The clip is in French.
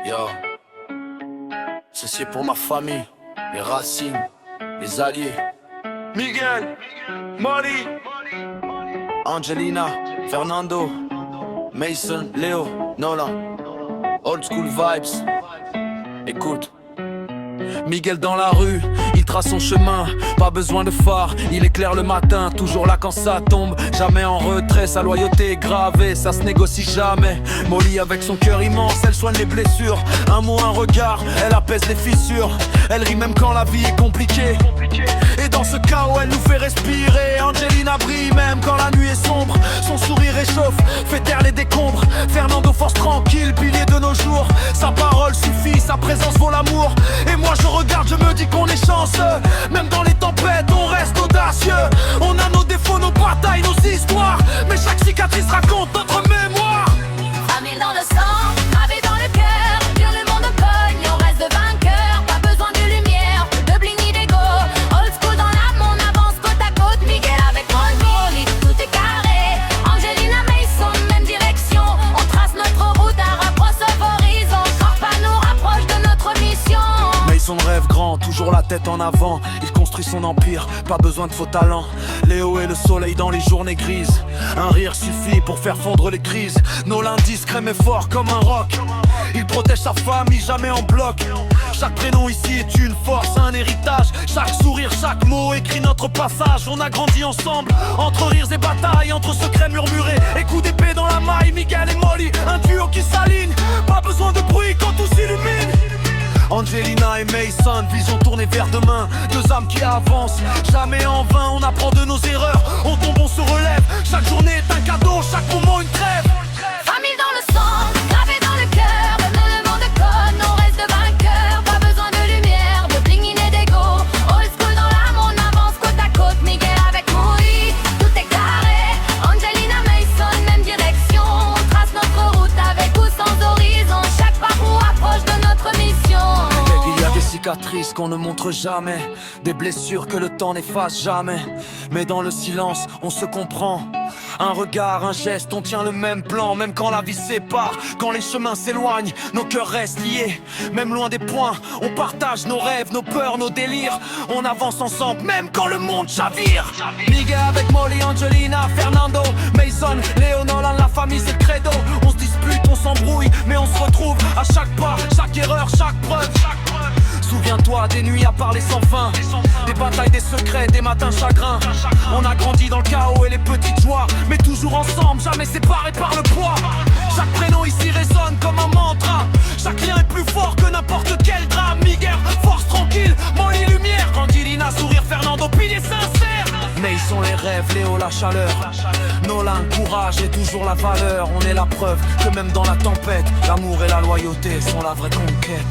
Yo, ceci est pour ma famille, les racines, les alliés. Miguel, Molly, Angelina, Fernando, Mason, Léo, Nolan. Old school vibes. Écoute. Miguel dans la rue, il trace son chemin, pas besoin de phare, il éclaire le matin, toujours là quand ça tombe, jamais en retrait, sa loyauté est gravée, ça se négocie jamais. Molly avec son cœur immense, elle soigne les blessures, un mot, un regard, elle apaise les fissures, elle rit même quand la vie est compliquée. Et dans ce chaos elle nous fait respirer. Angelina brille même quand la nuit est sombre, son sourire réchauffe, fait taire les décombres. Fernando force tranquille, pilier de nos jours, sa parole suffit, sa présence vaut l'amour. Et moi je regarde, je me dis qu'on est chanceux, même dans les tempêtes on reste audacieux. On a nos défauts, nos batailles, nos histoires, mais chaque cicatrice raconte notre mémoire. Famille dans le sang, gravé dans le cœur, bien le monde cogne, on reste vainqueur. Pas besoin de lumière, de bling ni d'ego. Old school dans l'âme, on avance côte à côte. Miguel avec Molly, tout est carré. Angelina, Mason, même direction. On trace notre route, un rapproche horizon. Quand pas nous rapproche de notre mission. Mason rêve grand, toujours la tête en avant. Il construit son empire, pas besoin de faux talent. Léo est le soleil dans les journées grises. Un rire suffit pour faire fondre les crises. Nolan discret mais fort comme un roc. Il protège sa famille, jamais en bloc. Chaque prénom ici est une force, un héritage. Chaque sourire, chaque mot écrit notre passage. On a grandi ensemble, entre rires et batailles, entre secrets murmurés et coups d'épée dans la maille. Miguel et Molly, un duo qui s'aligne. Pas besoin de bruit quand tout s'illumine. Angelina et Mason, vision tournée vers demain. Deux âmes qui avancent, jamais en vain. On apprend de nos erreurs, on tombe, on se relève. Chaque journée est un cadeau, chaque moment une trêve. Famille dans le sang, gravé dans le cœur. Même le monde conne, on reste vainqueur. Pas besoin de lumière, de bling ni d'ego. Old school dans l'âme, on avance côte à côte. Miguel avec Molly, tout est carré. Angelina, Mason, même direction. On trace notre route avec ou sans horizon. Chaque pas nous rapproche de notre mission. Il y a des cicatrices qu'on ne montre jamais, des blessures que le temps n'efface jamais. Mais dans le silence, on se comprend. Un regard, un geste, on tient le même plan. Même quand la vie sépare, quand les chemins s'éloignent, nos cœurs restent liés. Même loin des points, on partage nos rêves, nos peurs, nos délires. On avance ensemble, même quand le monde chavire. Miguel avec Molly, Angelina, Fernando, Mason, Léo, Nolan, la famille c'est le credo. On se dispute, on s'embrouille, mais on se retrouve à chaque pas, chaque erreur, chaque preuve. Souviens-toi des nuits à parler sans fin, des batailles, des secrets, des matins chagrins. On a grandi dans le chaos et les petites joies, mais toujours ensemble, jamais séparés par le poids. Chaque prénom ici résonne comme un mantra. Chaque lien est plus fort que n'importe quel drame. Miguel, force tranquille, Molly lumière. Angelina, sourire, Fernando, pilier sincère. Mason les rêves, Léo la chaleur. Nolan, courage et toujours la valeur. On est la preuve que même dans la tempête, l'amour et la loyauté sont la vraie conquête.